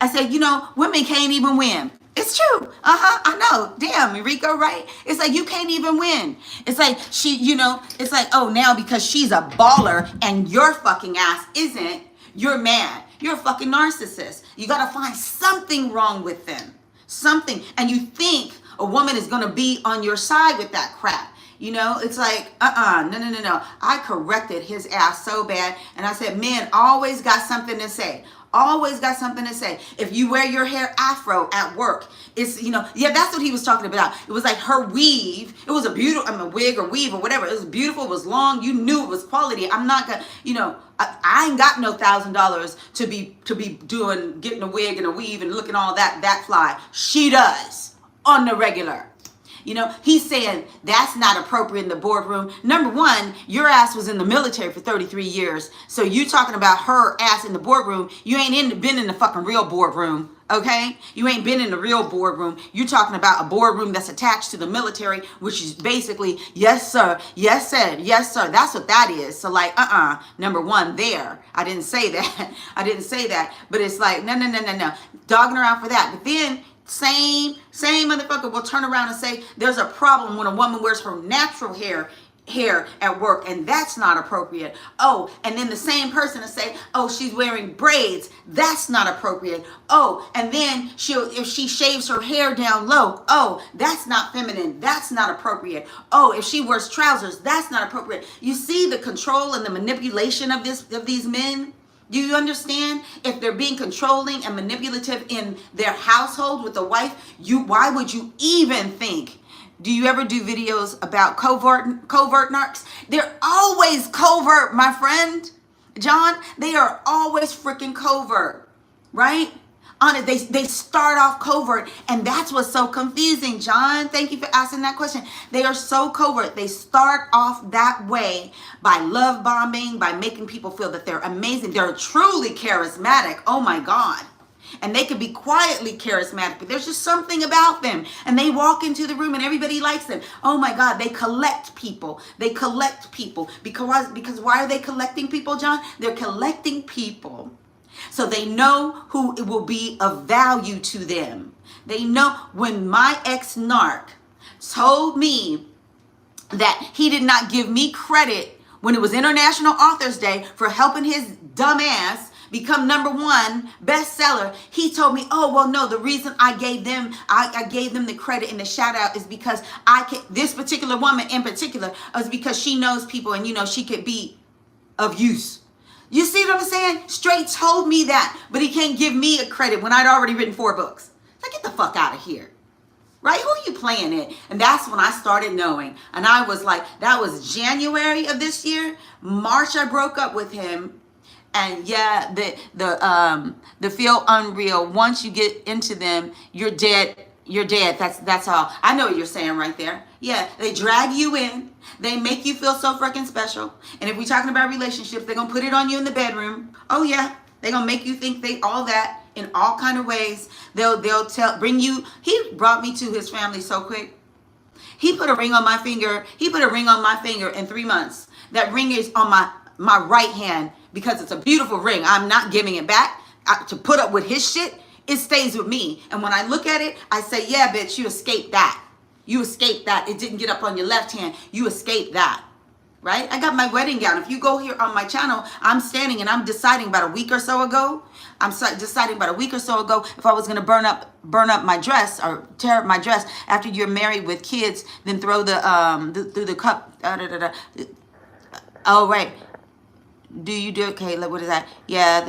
I said, you know, women can't even win. It's true. I know. Damn, Enrico, right? It's like you can't even win. It's like it's like, oh, now because she's a baller and your fucking ass isn't, you're mad. You're a fucking narcissist. You got to find something wrong with them. Something. And you think a woman is going to be on your side with that crap. You know, it's like, no. I corrected his ass so bad. And I said, men always got something to say. Always got something to say. If you wear your hair afro at work, it's, that's what he was talking about. It was like her weave. It was a beautiful, wig or weave or whatever. It was beautiful. It was long. You knew it was quality. I'm not gonna, I ain't got no $1,000 to be getting a wig and a weave and looking all that fly. She does on the regular. He's saying that's not appropriate in the boardroom. Number one, your ass was in the military for 33 years. So you talking about her ass in the boardroom. You ain't been in the fucking real boardroom, okay? You ain't been in the real boardroom. You're talking about a boardroom that's attached to the military, which is basically, yes, sir, yes, sir, yes, sir. That's what that is. So like, number one there. I didn't say that. But it's like, no. Dogging her out for that. But then, same motherfucker will turn around and say there's a problem when a woman wears her natural hair at work, and that's not appropriate. Oh, and then the same person will say, oh, she's wearing braids, that's not appropriate. Oh, and then if she shaves her hair down low, oh, that's not feminine, that's not appropriate. Oh, if she wears trousers, that's not appropriate. You see the control and the manipulation of these men? Do you understand? If they're being controlling and manipulative in their household with the wife, why would you even think? Do you ever do videos about covert narcs? They're always covert, my friend. John, they are always freaking covert, right? On it, they start off covert, and that's what's so confusing, John. Thank you for asking that question. They are so covert. They start off that way by love bombing, by making people feel that they're amazing. They're truly charismatic. Oh my God. And they could be quietly charismatic, but there's just something about them. And they walk into the room and everybody likes them. Oh my God, they collect people. They collect people. Because why are they collecting people, John? They're collecting people so they know who will be of value to them. They know when my ex-narc told me that he did not give me credit when it was International Authors Day for helping his dumb ass become #1 bestseller. He told me, oh, well, no, the reason I gave them the credit and the shout out is because this particular woman in particular is because she knows people and, she could be of use. You see what I'm saying? Straight told me that, but he can't give me a credit when I'd already written 4 books. So get the fuck out of here. Right? Who are you playing it? And that's when I started knowing. And I was like, that was January of this year. March, I broke up with him. And yeah, the feel unreal. Once you get into them, you're dead. You're dead. That's all. I know what you're saying right there. Yeah, they drag you in. They make you feel so freaking special. And if we're talking about relationships, they're gonna put it on you in the bedroom. Oh yeah, they're gonna make you think they all that. In all kind of ways. They'll bring you. He brought me to his family so quick. He put a ring on my finger. He put a ring on my finger in 3 months. That ring is on my right hand because it's a beautiful ring. I'm not giving it back. To put up with his shit, it stays with me. And when I look at it, I say, yeah, bitch, you escaped that. You escaped that. It didn't get up on your left hand. You escaped that. Right? I got my wedding gown. If you go here on my channel, I'm standing and I'm deciding about a week or so ago. If I was going to burn up my dress or tear up my dress after you're married with kids, then throw through the cup. Oh, right. Do you do okay? What is that? Yeah.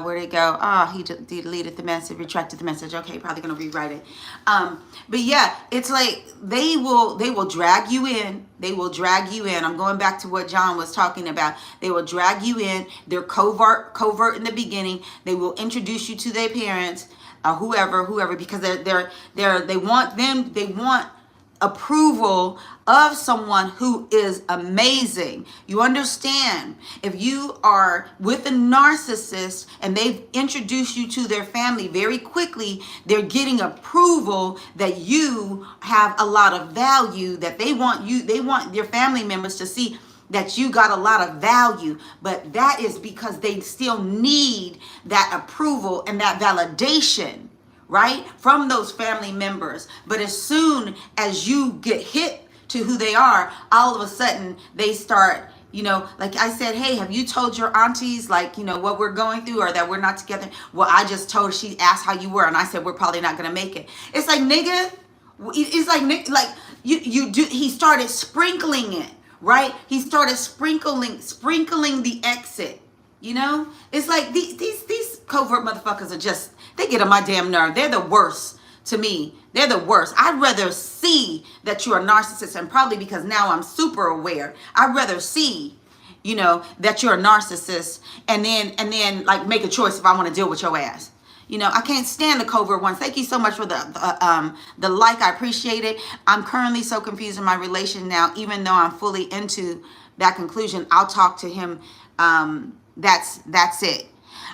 Where'd it go? He deleted the message, retracted the message. Okay, probably gonna rewrite it. But yeah, it's like they will drag you in. They will drag you in. I'm going back to what John was talking about. They will drag you in. They're covert in the beginning. They will introduce you to their parents, whoever, because they want approval of someone who is amazing. You understand? If you are with a narcissist and they've introduced you to their family very quickly, they're getting approval that you have a lot of value, that they want your family members to see that you got a lot of value. But that is because they still need that approval and that validation, right, from those family members. But as soon as you get hit to who they are, all of a sudden they start, like I said, hey, have you told your aunties, like, what we're going through or that we're not together? Well, I just told her, she asked how you were. And I said, we're probably not going to make it. It's like, nigga, it's like you do. He started sprinkling it, right? He started sprinkling the exit, It's like these covert motherfuckers are just, they get on my damn nerve. They're the worst to me. They're the worst. I'd rather see that you're a narcissist, and probably because now I'm super aware, I'd rather see, that you're a narcissist and then like make a choice if I want to deal with your ass. I can't stand the covert ones. Thank you so much for the like. I appreciate it. I'm currently so confused in my relation now, even though I'm fully into that conclusion. I'll talk to him. That's it.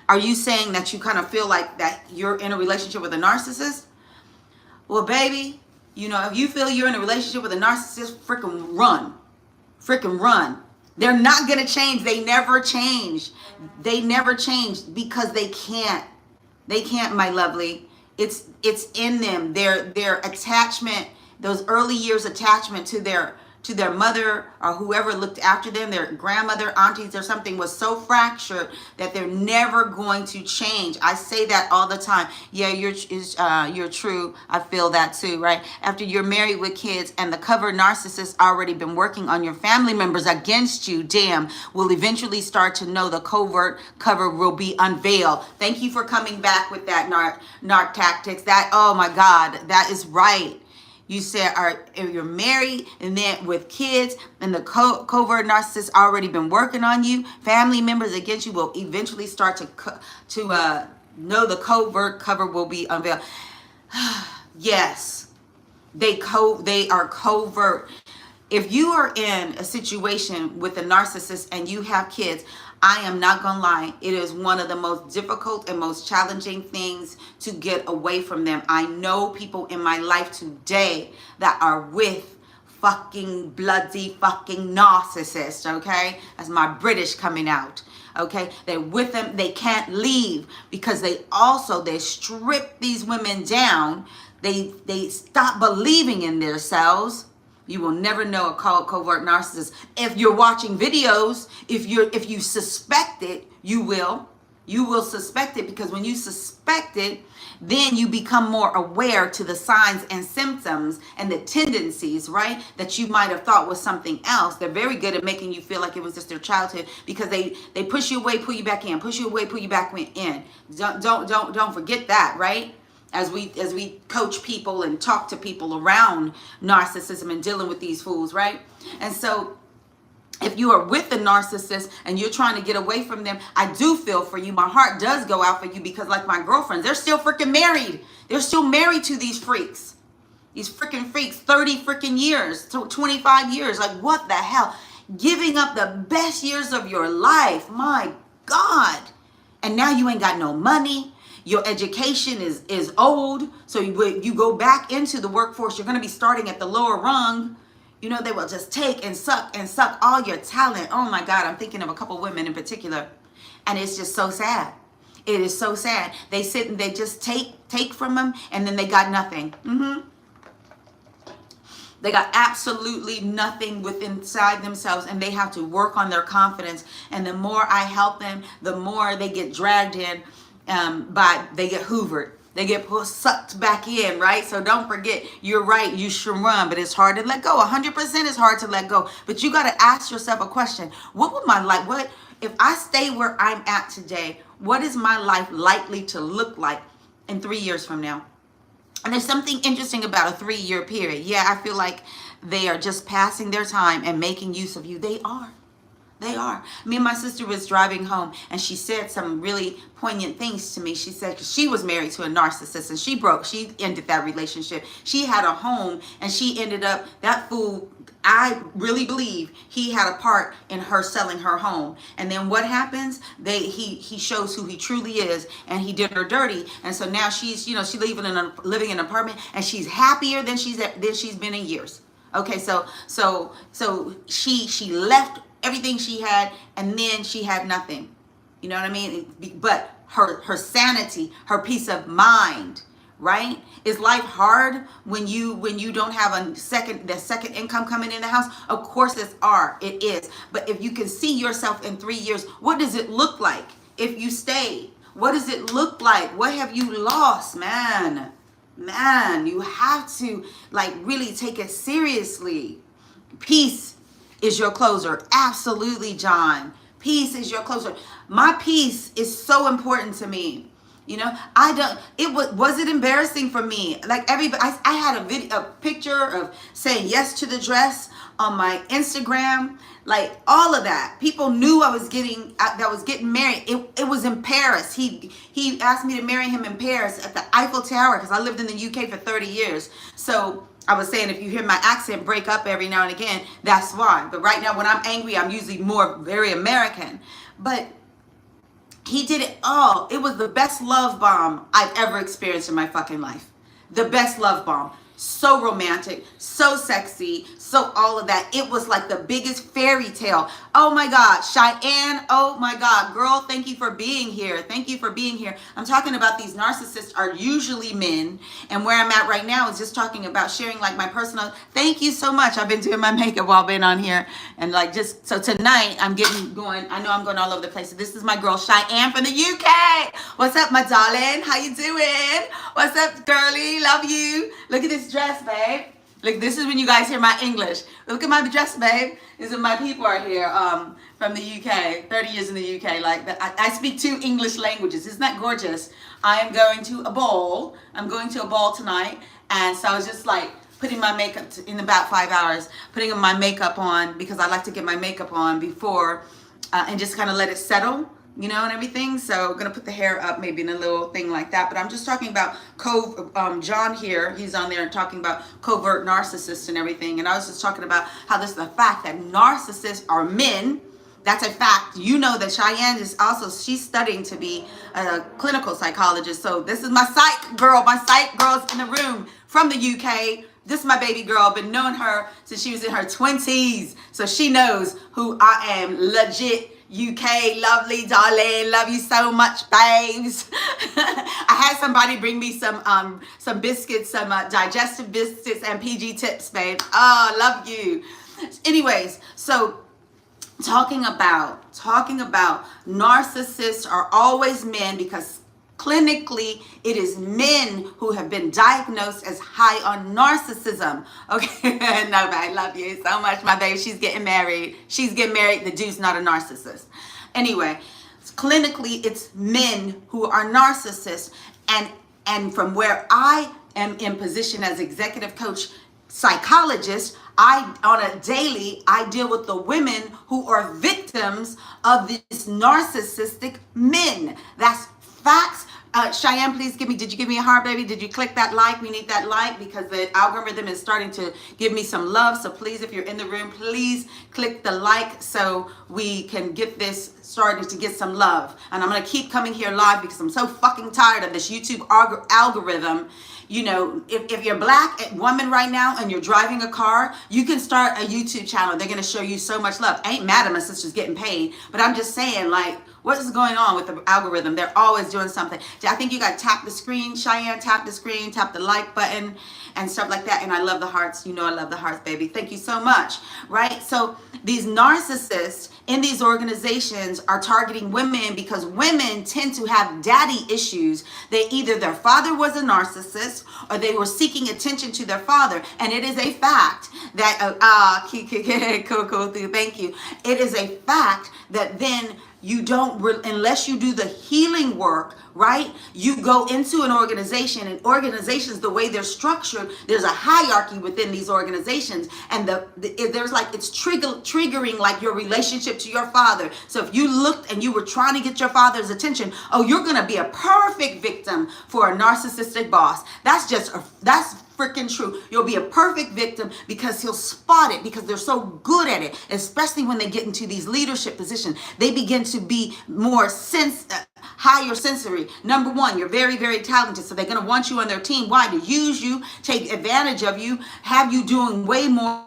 Are you saying that you kind of feel like that you're in a relationship with a narcissist? Well, baby, if you feel you're in a relationship with a narcissist, freaking run. Freaking run. They're not going to change. They never change. They never change because they can't. They can't, my lovely. It's in them. Their attachment, those early years attachment to their mother or whoever looked after them, their grandmother, aunties or something, was so fractured that they're never going to change. I say that all the time. Yeah, you're true. I feel that too, right? After you're married with kids and the cover narcissist already been working on your family members against you, damn, will eventually start to know the covert cover will be unveiled. Thank you for coming back with that narc tactics. That, oh my God, that is right. You said, if you're married and then with kids and the covert narcissist already been working on you, family members against you will eventually start to know the covert cover will be unveiled. Yes, they are covert. If you are in a situation with a narcissist and you have kids, I am not gonna lie, it is one of the most difficult and most challenging things to get away from them. I know people in my life today that are with fucking bloody fucking narcissists, okay? That's my British coming out. Okay, they're with them, they can't leave because they strip these women down. They stop believing in themselves. You will never know a covert narcissist. If you're watching videos, if you suspect it, you will suspect it, because when you suspect it, then you become more aware to the signs and symptoms and the tendencies, right? That you might have thought was something else. They're very good at making you feel like it was just their childhood, because they push you away, pull you back in, push you away, pull you back in. Don't forget that, right? As we coach people and talk to people around narcissism and dealing with these fools, right? And so if you are with a narcissist and you're trying to get away from them, I do feel for you. My heart does go out for you, because like my girlfriends, they're still freaking married. They're still married to these freaks. These freaking freaks, 30 freaking years, 25 years. Like, what the hell? Giving up the best years of your life. My God. And now you ain't got no money. Your education is old. So you go back into the workforce, you're going to be starting at the lower rung. You know, they will just take and suck all your talent. Oh my God, I'm thinking of a couple women in particular. And it's just so sad. It is so sad. They sit and they just take from them, and then they got nothing. They got absolutely nothing within inside themselves, and they have to work on their confidence. And the more I help them, the more they get dragged in, they get hoovered. They get sucked back in, right? So don't forget, you're right, you should run, but it's hard to let go. 100% is hard to let go. But you got to ask yourself a question. What would my life, what if I stay where I'm at today, what is my life likely to look like in 3 years from now? And there's something interesting about a 3-year period. Yeah, I feel like they are just passing their time and making use of you. They are. They are. Me and my sister was driving home, and she said some really poignant things to me. She said, 'cause she was married to a narcissist, and she ended that relationship. She had a home, and she ended up, that fool, I really believe he had a part in her selling her home. And then what happens? He shows who he truly is, and he did her dirty. And so now she's living in an apartment, and she's happier than she's been in years. Okay, so she left everything she had, and then she had nothing. You know what I mean? But her sanity, her peace of mind, right? Is life hard when you don't have the second income coming in the house? Of course it is. But if you can see yourself in 3 years, what does it look like if you stay? What does it look like? What have you lost, man? Man, you have to really take it seriously. Peace is your closer. Absolutely, John. Peace is your closer. My peace is so important to me. Was it embarrassing for me? Like everybody, I had a picture of saying yes to the dress on my Instagram, like all of that. People knew I was getting married. It was in Paris. He asked me to marry him in Paris at the Eiffel Tower, because I lived in the UK for 30 years. So I was saying, if you hear my accent break up every now and again, that's why. But right now, when I'm angry, I'm usually very American. But he did it all. It was the best love bomb I've ever experienced in my fucking life. The best love bomb. So romantic, so sexy, so all of that. It was like the biggest fairy tale. Oh my God, Cheyenne, oh my God, girl, thank you for being here. Thank you for being here. I'm talking about these narcissists are usually men, and where I'm at right now is just talking about sharing my personal. Thank you so much. I've been doing my makeup while being on here, and so tonight I'm getting going. I know I'm going all over the place. So this is my girl Cheyenne from the UK. What's up, my darling? How you doing? What's up, girly? Love you. Look at this dress, babe. Look, this is when you guys hear my English. Look at my dress, babe. This is my people are here from the UK. 30 years in the UK. I speak 2 English languages. Isn't that gorgeous? I am going to a ball. I'm going to a ball tonight. And so I was just putting my makeup in about 5 hours, putting my makeup on, because I like to get my makeup on before and just kind of let it settle. And everything. So I'm gonna put the hair up maybe in a little thing like that. But I'm just talking about John here. He's on there talking about covert narcissists and everything. And I was just talking about how this is the fact that narcissists are men That's a fact. You know that Cheyenne is also, she's studying to be a clinical psychologist. So this is my psych girl. My psych girl's in the room from the UK. This is my baby girl. Been knowing her since she was in her 20s. So she knows who I am. Legit UK, lovely, darling. Love you so much, babes. I had somebody bring me some biscuits, some digestive biscuits and PG tips, babe. Oh, love you. Anyways, so talking about narcissists are always men, because clinically it is men who have been diagnosed as high on narcissism. Okay. No, I love you so much, my baby. She's getting married. The dude's not a narcissist. Anyway, clinically it's men who are narcissists, and from where I am in position as executive coach psychologist, on a daily, I deal with the women who are victims of these narcissistic men. That's facts. Cheyenne, please did you give me a heart, baby? Did you click that like? We need that like, because the algorithm is starting to give me some love. So please, if you're in the room, please click the like so we can get this starting to get some love. And I'm going to keep coming here live because I'm so fucking tired of this YouTube algorithm. You know, if you're black woman right now and you're driving a car, you can start a YouTube channel. They're going to show you so much love. I ain't mad at my sisters getting paid, but I'm just saying, like, what is going on with the algorithm? They're always doing something. I think you got to tap the screen, Cheyenne, tap the screen, tap the like button and stuff like that. And I love the hearts. You know I love the hearts, baby. Thank you so much, right? So these narcissists in these organizations are targeting women because women tend to have daddy issues. Either their father was a narcissist or they were seeking attention to their father. And it is a fact that, cool, thank you. It is a fact that then you don't, unless you do the healing work, right? You go into an organization, and organizations, the way they're structured, there's a hierarchy within these organizations, and there's like, it's triggering like your relationship to your father. So if you looked and you were trying to get your father's attention, oh, you're going to be a perfect victim for a narcissistic boss. That's freaking true. You'll be a perfect victim because he'll spot it, because they're so good at it, especially when they get into these leadership positions. They begin to be more higher sensory. Number one, you're very, very talented. So they're going to want you on their team. Why? To use you, take advantage of you, have you doing way more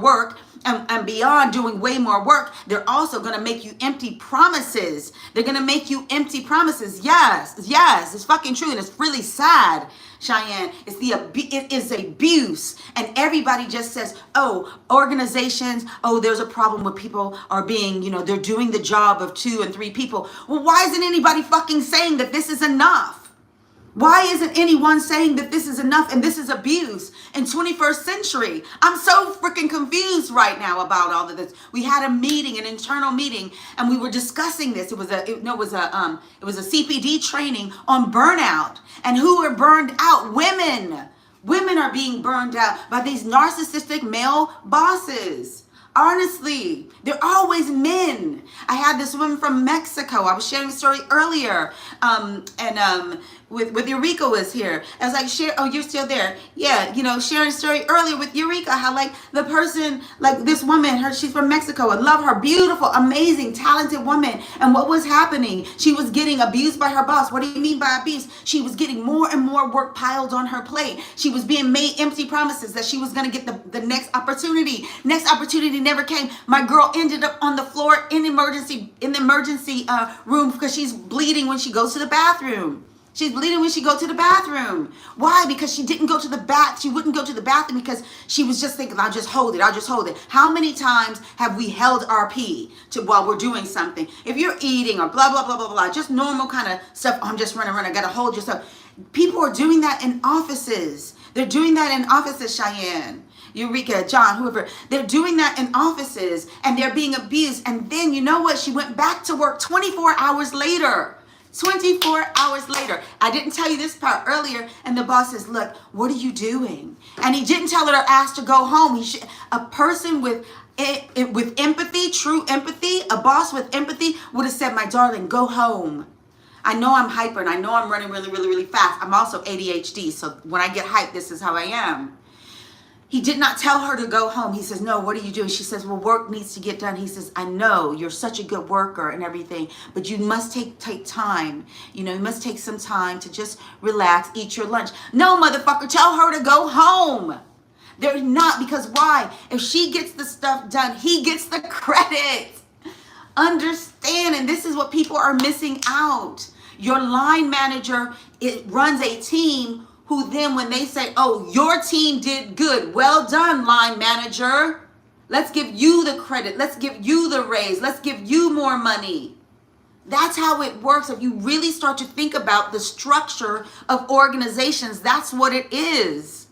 work. And beyond doing way more work, they're also going to make you empty promises. They're going to make you empty promises. Yes, it's fucking true. And it's really sad, Cheyenne. It is abuse. And everybody just says, oh, organizations, oh, there's a problem with people are being, they're doing the job of 2 and 3 people. Well, why isn't anybody fucking saying that this is enough? Why isn't anyone saying that this is enough and this is abuse in 21st century? I'm so freaking confused right now about all of this. We had a meeting, an internal meeting, and we were discussing this. It was a CPD training on burnout, and who are burned out? Women. Women are being burned out by these narcissistic male bosses. Honestly, they're always men. I had this woman from Mexico. I was sharing a story earlier, with Eureka was here. I was like, oh, you're still there. Yeah, sharing a story earlier with Eureka, how like the person, like this woman, she's from Mexico. I love her, beautiful, amazing, talented woman. And what was happening? She was getting abused by her boss. What do you mean by abuse? She was getting more and more work piled on her plate. She was being made empty promises that she was going to get the next opportunity. Next opportunity never came. My girl ended up on the floor in the emergency room because she's bleeding when she goes to the bathroom. She's bleeding when she goes to the bathroom. Why? Because she didn't go to the bath. She wouldn't go to the bathroom because she was just thinking, I'll just hold it. How many times have we held our pee while we're doing something? If you're eating or blah, blah, blah, blah, blah, just normal kind of stuff. I'm just running. I got to hold yourself. People are doing that in offices. They're doing that in offices, Cheyenne, Eureka, John, whoever. They're doing that in offices and they're being abused. And then you know what? She went back to work 24 hours later. 24 hours later. I didn't tell you this part earlier. And the boss says, look, what are you doing? And he didn't tell her to ask to go home. A person with empathy, true empathy, a boss with empathy would have said, my darling, go home. I know I'm hyper and I know I'm running really, really, really fast. I'm also ADHD. So when I get hyped, this is how I am. He did not tell her to go home. He says, no, what are you doing? She says, well, work needs to get done. He says, I know you're such a good worker and everything, but you must take time. You know, you must take some time to just relax, eat your lunch. No, motherfucker, tell her to go home. They're not, because why? If she gets the stuff done, he gets the credit. Understand, and this is what people are missing out. Your line manager, it runs a team who then when they say, oh, your team did good. Well done, line manager. Let's give you the credit. Let's give you the raise. Let's give you more money. That's how it works. If you really start to think about the structure of organizations, that's what it is.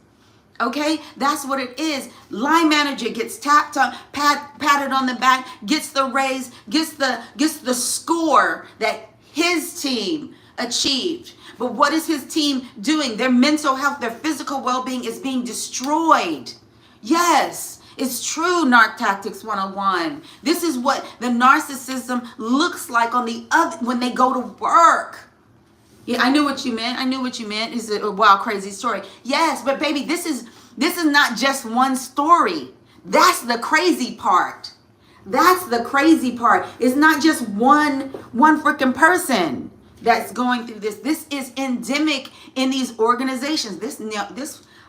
Okay, that's what it is. Line manager gets tapped on, patted on the back, gets the raise, gets the score that his team achieved. But what is his team doing? Their mental health, their physical well-being is being destroyed. Yes, it's true. Narc Tactics 101. This is what the narcissism looks like on the other when they go to work. Yeah, I knew what you meant. I knew what you meant. It's a wild, crazy story. Yes, but baby, this is not just one story. That's the crazy part. That's the crazy part. It's not just one freaking person that's going through this. This is endemic in these organizations. This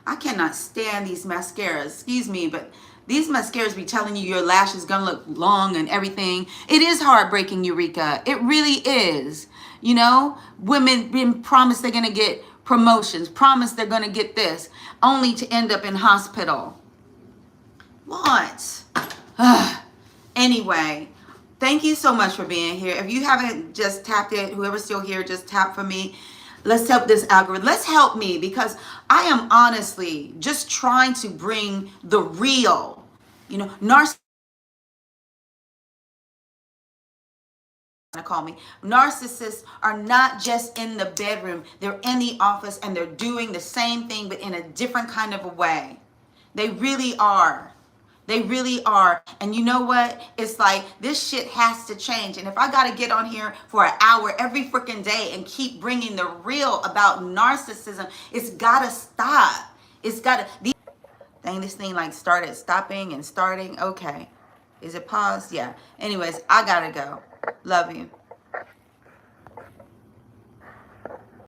I cannot stand these mascaras. Excuse me, but these mascaras be telling you your lash is gonna look long and everything. It is heartbreaking, Eureka. It really is. You know, women been promised they're gonna get promotions, promised they're gonna get this, only to end up in hospital. What? Anyway, thank you so much for being here. If you haven't just tapped it, whoever's still here, just tap for me. Let's help this algorithm. Let's help me, because I am honestly just trying to bring the real, you know, narcissists are not just in the bedroom. They're in the office and they're doing the same thing, but in a different kind of a way. They really are. They really are. And you know what? It's like this shit has to change. And if I got to get on here for an hour every freaking day and keep bringing the real about narcissism, it's got to stop. It's got to. Dang, this thing like started stopping and starting. Okay. Is it paused? Yeah. Anyways, I got to go. Love you.